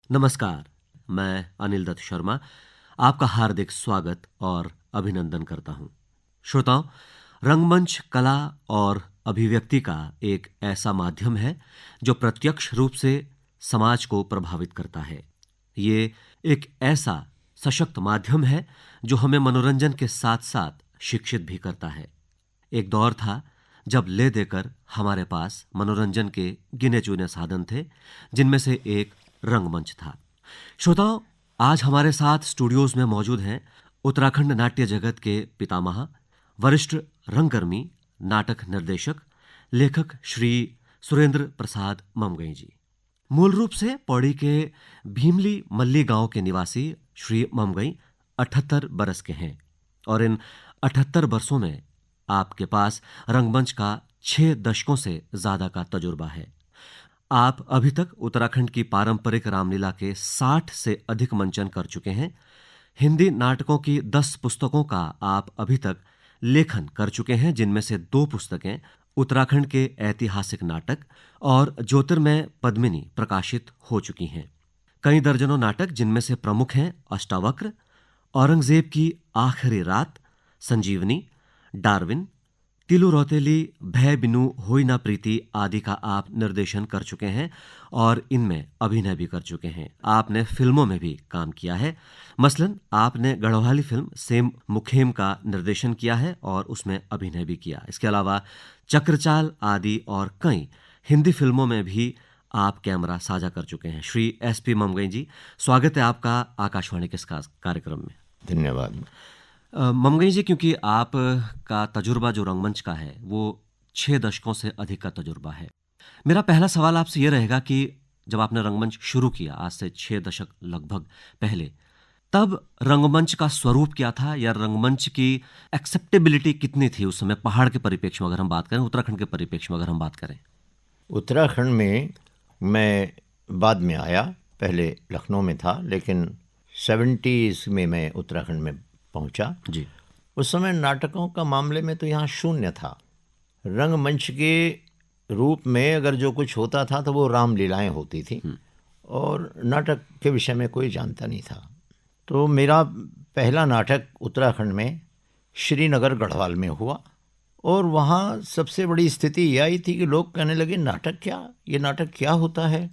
नमस्कार। मैं अनिल दत्त शर्मा आपका हार्दिक स्वागत और अभिनंदन करता हूं। श्रोताओं, रंगमंच कला और अभिव्यक्ति का एक ऐसा माध्यम है जो प्रत्यक्ष रूप से समाज को प्रभावित करता है। ये एक ऐसा सशक्त माध्यम है जो हमें मनोरंजन के साथ-साथ शिक्षित भी करता है। एक दौर था जब ले देकर हमारे पास मनोरंजन के गिने-चुने साधन थे, जिनमें से एक रंगमंच था। श्रोताओं, आज हमारे साथ स्टूडियोज में मौजूद हैं उत्तराखंड नाट्य जगत के पितामह, वरिष्ठ रंगकर्मी, नाटक निर्देशक, लेखक श्री सुरेंद्र प्रसाद ममगई जी। मूल रूप से पौड़ी के भीमली मल्ली गांव के निवासी श्री ममगई 78 बरस के हैं और इन 78 वर्षों में आपके पास रंगमंच का 6 दशकों से ज्यादा का तजुर्बा है। आप अभी तक उत्तराखंड की पारंपरिक रामलीला के 60 से अधिक मंचन कर चुके हैं। हिंदी नाटकों की 10 पुस्तकों का आप अभी तक लेखन कर चुके हैं, जिनमें से 2 पुस्तकें उत्तराखंड के ऐतिहासिक नाटक और ज्योतिर्मय पद्मिनी प्रकाशित हो चुकी हैं। कई दर्जनों नाटक, जिनमें से प्रमुख हैं अष्टावक्र, औरंगजेब की आखिरी रात, संजीवनी, डार्विन, तिलु रौतेली, भय बिनु होई ना प्रीति आदि का आप निर्देशन कर चुके हैं और इनमें अभिनय भी कर चुके हैं। आपने फिल्मों में भी काम किया है। मसलन आपने गढ़वाली फिल्म सेम मुखेम का निर्देशन किया है और उसमें अभिनय भी किया। इसके अलावा चक्रचाल आदि और कई हिंदी फिल्मों में भी आप कैमरा साझा कर चुके हैं। श्री SP ममगई जी, स्वागत है आपका आकाशवाणी के इस कार्यक्रम में। धन्यवाद। ममगई जी, क्योंकि आप का तजुर्बा जो रंगमंच का है वो 6 दशकों से अधिक का तजुर्बा है, मेरा पहला सवाल आपसे ये रहेगा कि जब आपने रंगमंच शुरू किया आज से 6 दशक लगभग पहले, तब रंगमंच का स्वरूप क्या था या रंगमंच की एक्सेप्टेबिलिटी कितनी थी उस समय, पहाड़ के परिप्रेक्ष्य में अगर हम बात करें, उत्तराखंड के परिप्रेक्ष्य में अगर हम बात करें? उत्तराखंड में मैं बाद में आया, पहले लखनऊ में था, लेकिन 70s में मैं उत्तराखंड में पहुंचा जी। उस समय नाटकों का मामले में तो यहाँ शून्य था। रंगमंच के रूप में अगर जो कुछ होता था तो वो रामलीलाएं होती थी और नाटक के विषय में कोई जानता नहीं था। तो मेरा पहला नाटक उत्तराखंड में श्रीनगर गढ़वाल में हुआ और वहाँ सबसे बड़ी स्थिति यह आई थी कि लोग कहने लगे नाटक क्या, ये नाटक क्या होता है।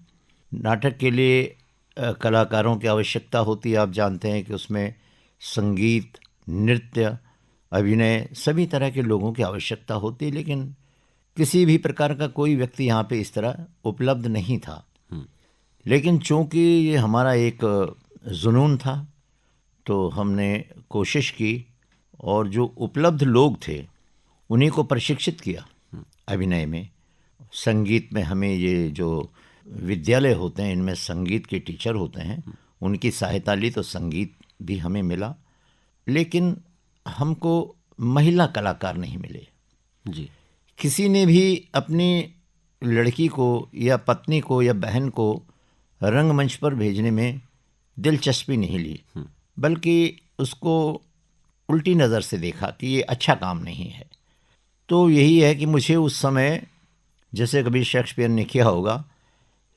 नाटक के लिए कलाकारों की आवश्यकता होती है। आप जानते हैं कि उसमें संगीत, नृत्य, अभिनय, सभी तरह के लोगों की आवश्यकता होती है, लेकिन किसी भी प्रकार का कोई व्यक्ति यहाँ पे इस तरह उपलब्ध नहीं था। लेकिन चूंकि ये हमारा एक जुनून था तो हमने कोशिश की और जो उपलब्ध लोग थे उन्हीं को प्रशिक्षित किया अभिनय में। संगीत में हमें ये जो विद्यालय होते हैं इनमें संगीत के टीचर होते हैं, उनकी सहायता ली तो संगीत भी हमें मिला। लेकिन हमको महिला कलाकार नहीं मिले जी। किसी ने भी अपनी लड़की को या पत्नी को या बहन को रंगमंच पर भेजने में दिलचस्पी नहीं ली, बल्कि उसको उल्टी नज़र से देखा कि ये अच्छा काम नहीं है। तो यही है कि मुझे उस समय, जैसे कभी शेक्सपियर ने किया होगा,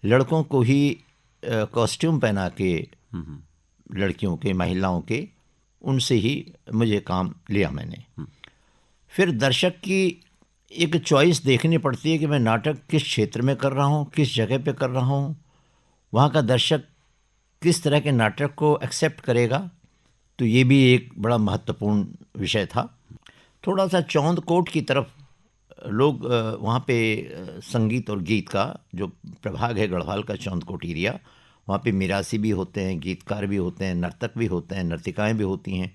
लड़कों को ही कॉस्ट्यूम पहना के, लड़कियों के, महिलाओं के, उनसे ही मुझे काम लिया मैंने। फिर दर्शक की एक चॉइस देखनी पड़ती है कि मैं नाटक किस क्षेत्र में कर रहा हूँ, किस जगह पे कर रहा हूँ, वहाँ का दर्शक किस तरह के नाटक को एक्सेप्ट करेगा। तो ये भी एक बड़ा महत्वपूर्ण विषय था। थोड़ा सा चौंदकोट की तरफ लोग वहाँ पे संगीत और गीत का जो प्रभाग है, गढ़वाल का चौंदकोट एरिया, वहाँ पे मिरासी भी होते हैं, गीतकार भी होते हैं, नर्तक भी होते हैं, नर्तिकाएँ भी होती हैं।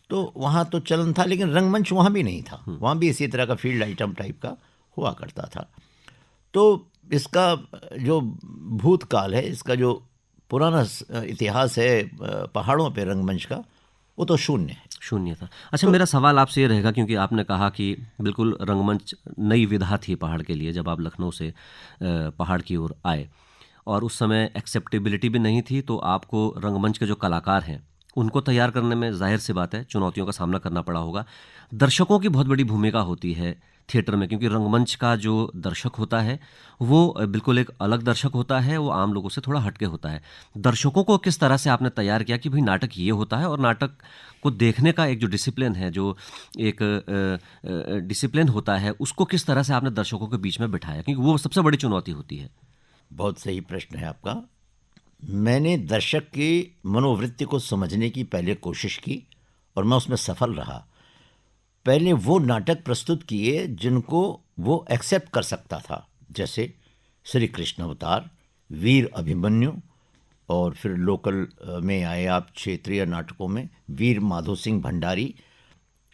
तो वहाँ तो चलन था, लेकिन रंगमंच वहाँ भी नहीं था। वहाँ भी इसी तरह का फील्ड आइटम टाइप का हुआ करता था। तो इसका जो भूतकाल है, इसका जो पुराना इतिहास है पहाड़ों पे रंगमंच का, वो तो शून्य था। अच्छा, मेरा सवाल आपसे ये रहेगा, क्योंकि आपने कहा कि बिल्कुल रंगमंच नई विधा थी पहाड़ के लिए जब आप लखनऊ से पहाड़ की ओर आए, और उस समय एक्सेप्टेबिलिटी भी नहीं थी, तो आपको रंगमंच के जो कलाकार हैं उनको तैयार करने में जाहिर सी बात है चुनौतियों का सामना करना पड़ा होगा। दर्शकों की बहुत बड़ी भूमिका होती है थिएटर में, क्योंकि रंगमंच का जो दर्शक होता है वो बिल्कुल एक अलग दर्शक होता है, वो आम लोगों से थोड़ा हटके होता है। दर्शकों को किस तरह से आपने तैयार किया कि भाई नाटक ये होता है, और नाटक को देखने का एक जो डिसिप्लिन है, जो एक डिसिप्लिन होता है, उसको किस तरह से आपने दर्शकों के बीच में बिठाया, क्योंकि वो सबसे बड़ी चुनौती होती है। बहुत सही प्रश्न है आपका। मैंने दर्शक की मनोवृत्ति को समझने की पहले कोशिश की और मैं उसमें सफल रहा। पहले वो नाटक प्रस्तुत किए जिनको वो एक्सेप्ट कर सकता था, जैसे श्री कृष्ण अवतार, वीर अभिमन्यु, और फिर लोकल में आए आप क्षेत्रीय नाटकों में वीर माधो सिंह भंडारी।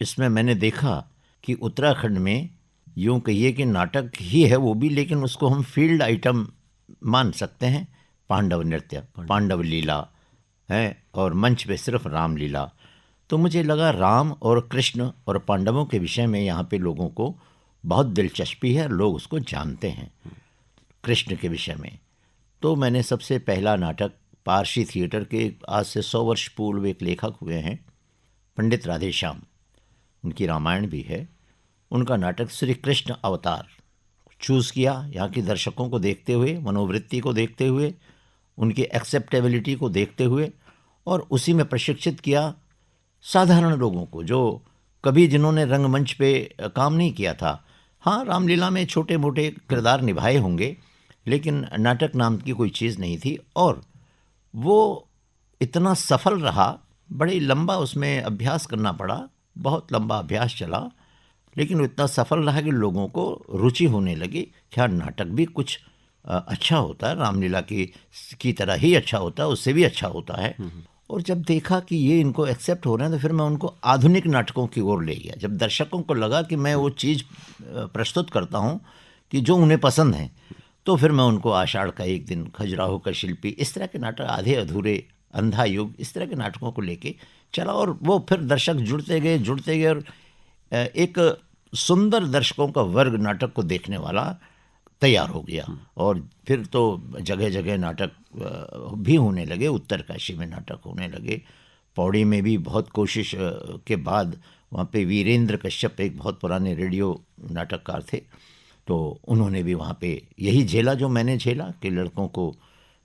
इसमें मैंने देखा कि उत्तराखंड में यूँ कहिए कि नाटक ही है वो भी, लेकिन उसको हम फील्ड आइटम मान सकते हैं। पांडव नृत्य, पांडव लीला है, और मंच पे सिर्फ रामलीला। तो मुझे लगा राम और कृष्ण और पांडवों के विषय में यहाँ पे लोगों को बहुत दिलचस्पी है, लोग उसको जानते हैं कृष्ण के विषय में। तो मैंने सबसे पहला नाटक पारसी थिएटर के आज से 100 वर्ष पूर्व एक लेखक हुए हैं पंडित राधेश्याम, उनकी रामायण भी है, उनका नाटक श्री कृष्ण अवतार चूज़ किया। यहाँ की दर्शकों को देखते हुए, मनोवृत्ति को देखते हुए, उनकी एक्सेप्टेबिलिटी को देखते हुए, और उसी में प्रशिक्षित किया साधारण लोगों को, जो कभी जिन्होंने रंगमंच पे काम नहीं किया था। हाँ, रामलीला में छोटे मोटे किरदार निभाए होंगे, लेकिन नाटक नाम की कोई चीज़ नहीं थी। और वो इतना सफल रहा, बड़ी लंबा उसमें अभ्यास करना पड़ा, बहुत लंबा अभ्यास चला, लेकिन वो इतना सफल रहा कि लोगों को रुचि होने लगी। क्या नाटक भी कुछ अच्छा होता है, रामलीला की तरह ही अच्छा होता है, उससे भी अच्छा होता है। और जब देखा कि ये इनको एक्सेप्ट हो रहे हैं, तो फिर मैं उनको आधुनिक नाटकों की ओर ले गया। जब दर्शकों को लगा कि मैं वो चीज़ प्रस्तुत करता हूँ कि जो उन्हें पसंद है, तो फिर मैं उनको आषाढ़ का एक दिन, खजुराहो का शिल्पी, इस तरह के नाटक, आधे अधूरे, अंधा युग, इस तरह के नाटकों को लेके चला। और वो फिर दर्शक जुड़ते गए और एक सुंदर दर्शकों का वर्ग नाटक को देखने वाला तैयार हो गया। और फिर तो जगह जगह नाटक भी होने लगे, उत्तरकाशी में नाटक होने लगे, पौड़ी में भी बहुत कोशिश के बाद वहाँ पे वीरेंद्र कश्यप एक बहुत पुराने रेडियो नाटककार थे, तो उन्होंने भी वहाँ पे यही झेला जो मैंने झेला, कि लड़कों को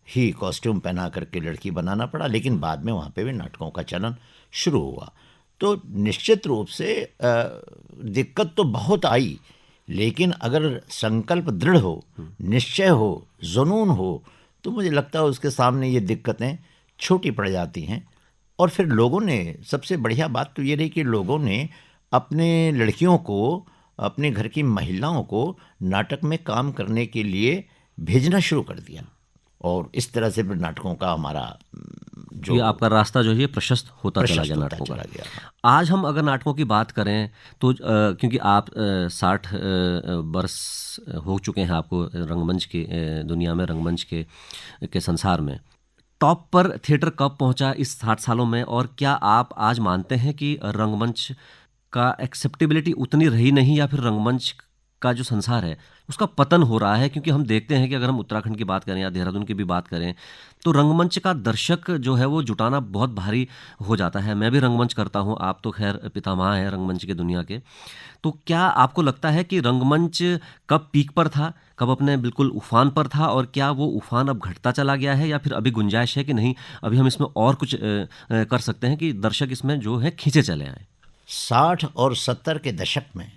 ही कॉस्ट्यूम पहना करके लड़की बनाना पड़ा। लेकिन बाद में वहाँ पे भी नाटकों का चलन शुरू हुआ। तो निश्चित रूप से दिक्कत तो बहुत आई, लेकिन अगर संकल्प दृढ़ हो, निश्चय हो, जुनून हो, तो मुझे लगता है उसके सामने ये दिक्कतें छोटी पड़ जाती हैं। और फिर लोगों ने, सबसे बढ़िया बात तो ये रही कि लोगों ने अपने लड़कियों को, अपने घर की महिलाओं को नाटक में काम करने के लिए भेजना शुरू कर दिया। और इस तरह से फिर नाटकों का हमारा जो आपका रास्ता जो है प्रशस्त होता चला गया नाटकों का। आज हम अगर नाटकों की बात करें तो क्योंकि आप 60 वर्ष हो चुके हैं आपको रंगमंच के दुनिया में, रंगमंच के संसार में, टॉप पर थिएटर कब पहुंचा इस 60 सालों में? और क्या आप आज मानते हैं कि रंगमंच का एक्सेप्टेबिलिटी उतनी रही नहीं, या फिर रंगमंच का जो संसार है उसका पतन हो रहा है? क्योंकि हम देखते हैं कि अगर हम उत्तराखंड की बात करें या देहरादून की भी बात करें, तो रंगमंच का दर्शक जो है वो जुटाना बहुत भारी हो जाता है। मैं भी रंगमंच करता हूं, आप तो खैर पितामह हैं रंगमंच के दुनिया के। तो क्या आपको लगता है कि रंगमंच कब पीक पर था, कब अपने बिल्कुल उफान पर था, और क्या वो उफान अब घटता चला गया है, या फिर अभी गुंजाइश है कि नहीं, अभी हम इसमें और कुछ कर सकते हैं कि दर्शक इसमें जो है खींचे चले आए? 60 और 70 के दशक में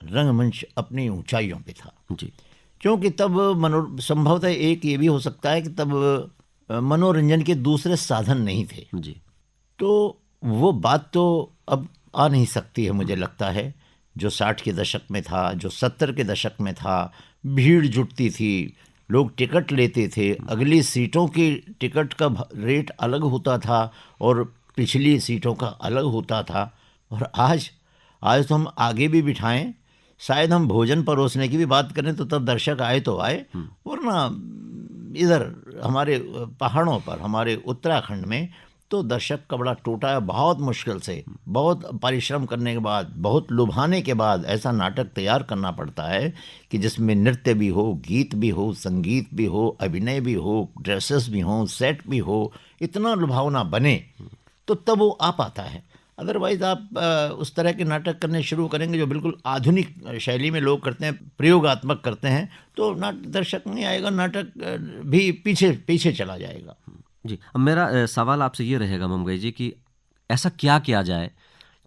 रंगमंच अपनी ऊंचाइयों पे था जी, क्योंकि तब संभवतः एक ये भी हो सकता है कि तब मनोरंजन के दूसरे साधन नहीं थे जी। तो वो बात तो अब आ नहीं सकती है। मुझे लगता है जो 60 के दशक में था, जो 70 के दशक में था, भीड़ जुटती थी, लोग टिकट लेते थे, अगली सीटों की टिकट का रेट अलग होता था और पिछली सीटों का अलग होता था। और आज तो हम आगे भी बिठाएं, शायद हम भोजन परोसने की भी बात करें तो तब दर्शक आए तो आए, वरना इधर हमारे पहाड़ों पर, हमारे उत्तराखंड में तो दर्शक का बड़ा टूटा है। बहुत मुश्किल से, बहुत परिश्रम करने के बाद, बहुत लुभाने के बाद ऐसा नाटक तैयार करना पड़ता है कि जिसमें नृत्य भी हो, गीत भी हो, संगीत भी हो, अभिनय भी हो, ड्रेसेस भी हो, सेट भी हो, इतना लुभावना बने तो तब वो आ पाता है। अदरवाइज आप उस तरह के नाटक करने शुरू करेंगे जो बिल्कुल आधुनिक शैली में लोग करते हैं, प्रयोगात्मक करते हैं, तो दर्शक नहीं आएगा, नाटक भी पीछे पीछे चला जाएगा। जी, अब मेरा सवाल आपसे ये रहेगा ममगई जी कि ऐसा क्या किया जाए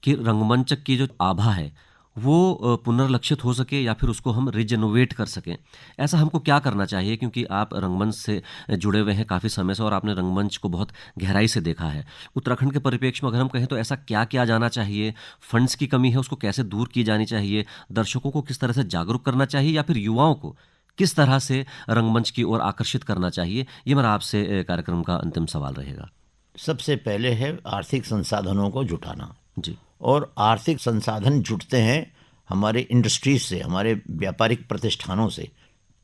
कि रंगमंच की जो आभा है वो पुनर्लक्षित हो सके या फिर उसको हम रिजेनोवेट कर सकें। ऐसा हमको क्या करना चाहिए, क्योंकि आप रंगमंच से जुड़े हुए हैं काफ़ी समय से और आपने रंगमंच को बहुत गहराई से देखा है। उत्तराखंड के परिप्रेक्ष्य में अगर हम कहें तो ऐसा क्या किया जाना चाहिए, फंड्स की कमी है उसको कैसे दूर की जानी चाहिए, दर्शकों को किस तरह से जागरूक करना चाहिए या फिर युवाओं को किस तरह से रंगमंच की ओर आकर्षित करना चाहिए, ये मेरा आपसे कार्यक्रम का अंतिम सवाल रहेगा। सबसे पहले है आर्थिक संसाधनों को जुटाना, जी, और आर्थिक संसाधन जुटते हैं हमारे इंडस्ट्रीज से, हमारे व्यापारिक प्रतिष्ठानों से।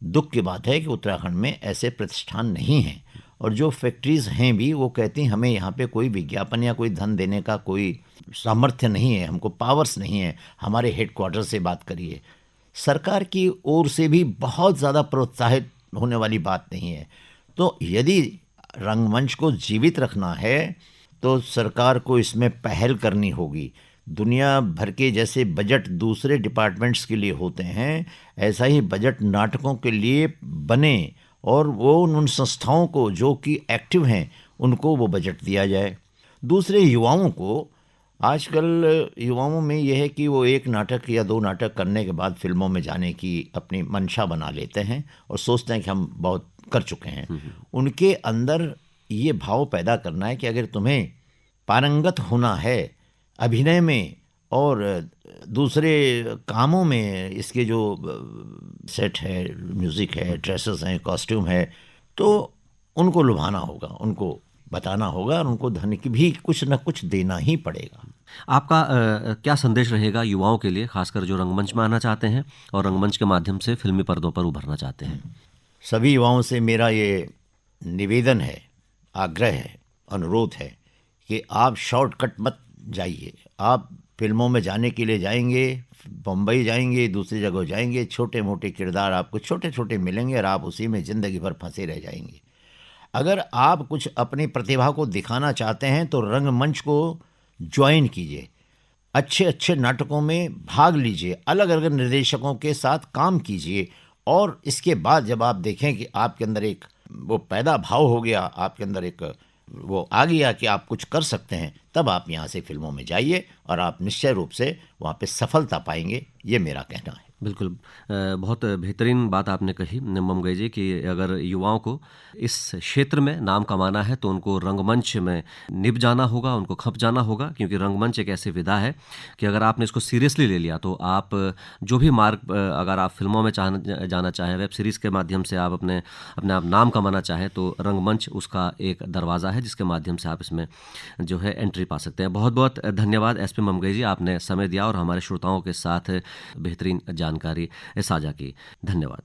दुख की बात है कि उत्तराखंड में ऐसे प्रतिष्ठान नहीं हैं, और जो फैक्ट्रीज हैं भी वो कहती हैं हमें यहाँ पे कोई विज्ञापन या कोई धन देने का कोई सामर्थ्य नहीं है, हमको पावर्स नहीं है, हमारे हेडक्वार्टर से बात करिए। सरकार की ओर से भी बहुत ज़्यादा प्रोत्साहित होने वाली बात नहीं है। तो यदि रंगमंच को जीवित रखना है तो सरकार को इसमें पहल करनी होगी। दुनिया भर के जैसे बजट दूसरे डिपार्टमेंट्स के लिए होते हैं, ऐसा ही बजट नाटकों के लिए बने, और वो उन संस्थाओं को जो कि एक्टिव हैं उनको वो बजट दिया जाए। दूसरे युवाओं को, आजकल युवाओं में यह है कि वो एक नाटक या दो नाटक करने के बाद फिल्मों में जाने की अपनी मंशा बना लेते हैं और सोचते हैं कि हम बहुत कर चुके हैं। उनके अंदर ये भाव पैदा करना है कि अगर तुम्हें पारंगत होना है अभिनय में और दूसरे कामों में, इसके जो सेट है, म्यूज़िक है, ड्रेसेस हैं, कॉस्ट्यूम है, तो उनको लुभाना होगा, उनको बताना होगा, और उनको धन की भी कुछ न कुछ देना ही पड़ेगा। आपका क्या संदेश रहेगा युवाओं के लिए, खासकर जो रंगमंच में आना चाहते हैं और रंगमंच के माध्यम से फिल्मी पर्दों पर उभरना चाहते हैं? सभी युवाओं से मेरा ये निवेदन है, आग्रह है, अनुरोध है कि आप शॉर्टकट मत जाइए। आप फिल्मों में जाने के लिए जाएंगे, बम्बई जाएंगे, दूसरी जगह जाएंगे, छोटे मोटे किरदार आपको छोटे छोटे मिलेंगे और आप उसी में ज़िंदगी भर फंसे रह जाएंगे। अगर आप कुछ अपनी प्रतिभा को दिखाना चाहते हैं तो रंगमंच को ज्वाइन कीजिए, अच्छे अच्छे नाटकों में भाग लीजिए, अलग अलग निर्देशकों के साथ काम कीजिए, और इसके बाद जब आप देखें कि आपके अंदर एक वो पैदा भाव हो गया, आपके अंदर एक वो आ गया कि आप कुछ कर सकते हैं, तब आप यहाँ से फिल्मों में जाइए और आप निश्चय रूप से वहाँ पे सफलता पाएंगे, ये मेरा कहना है। बिल्कुल, बहुत बेहतरीन बात आपने कही ममगई जी कि अगर युवाओं को इस क्षेत्र में नाम कमाना है तो उनको रंगमंच में निभ जाना होगा, उनको खप जाना होगा, क्योंकि रंगमंच एक ऐसी विधा है कि अगर आपने इसको सीरियसली ले लिया तो आप जो भी मार्ग, अगर आप फिल्मों में जाना चाहें, वेब सीरीज़ के माध्यम से आप अपने आप नाम कमाना चाहें, तो रंगमंच उसका एक दरवाज़ा है जिसके माध्यम से आप इसमें जो है एंट्री पा सकते हैं। बहुत बहुत धन्यवाद SP ममगई जी, आपने समय दिया और हमारे श्रोताओं के साथ बेहतरीन जानकारी साझा की। धन्यवाद।